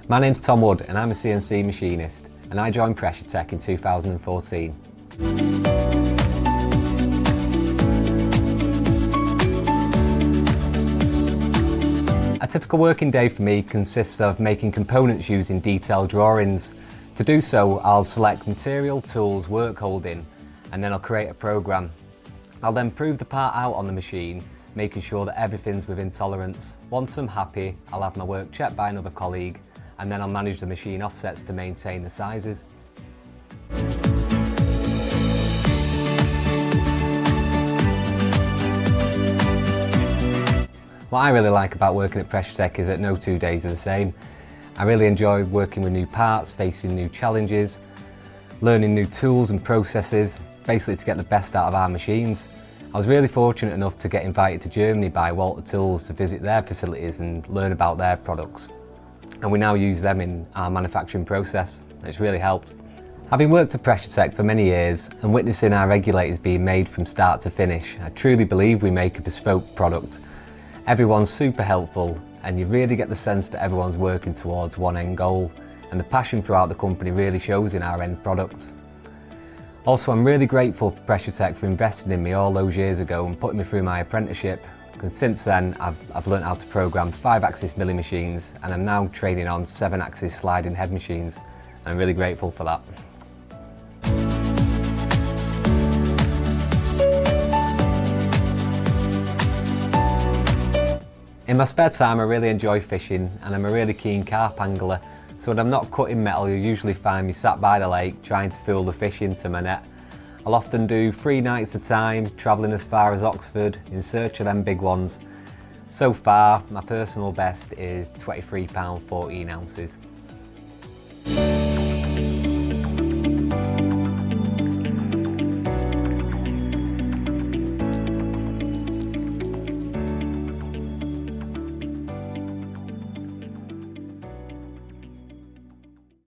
My name's Tom Wood and I'm a CNC machinist, and I joined Pressure Tech in 2014. A typical working day for me consists of making components using detailed drawings. To do so, I'll select material, tools, work holding, and then I'll create a program. I'll then prove the part out on the machine, making sure that everything's within tolerance. Once I'm happy, I'll have my work checked by another colleague, and then I'll manage the machine offsets to maintain the sizes. What I really like about working at Pressure Tech is that no 2 days are the same. I really enjoy working with new parts, facing new challenges, learning new tools and processes, basically to get the best out of our machines. I was really fortunate enough to get invited to Germany by Walter Tools to visit their facilities and learn about their products. And we now use them in our manufacturing process. It's really helped. Having worked at Pressure Tech for many years and witnessing our regulators being made from start to finish, I truly believe we make a bespoke product. Everyone's super helpful and you really get the sense that everyone's working towards one end goal, and the passion throughout the company really shows in our end product. Also, I'm really grateful for Pressure Tech for investing in me all those years ago and putting me through my apprenticeship. And since then, I've learned how to program 5-axis milling machines, and I'm now training on 7-axis sliding head machines. And I'm really grateful for that. In my spare time, I really enjoy fishing, and I'm a really keen carp angler. So when I'm not cutting metal, you'll usually find me sat by the lake trying to fool the fish into my net. I'll often do 3 nights at a time, travelling as far as Oxford in search of them big ones. So far, my personal best is £23 14 ounces.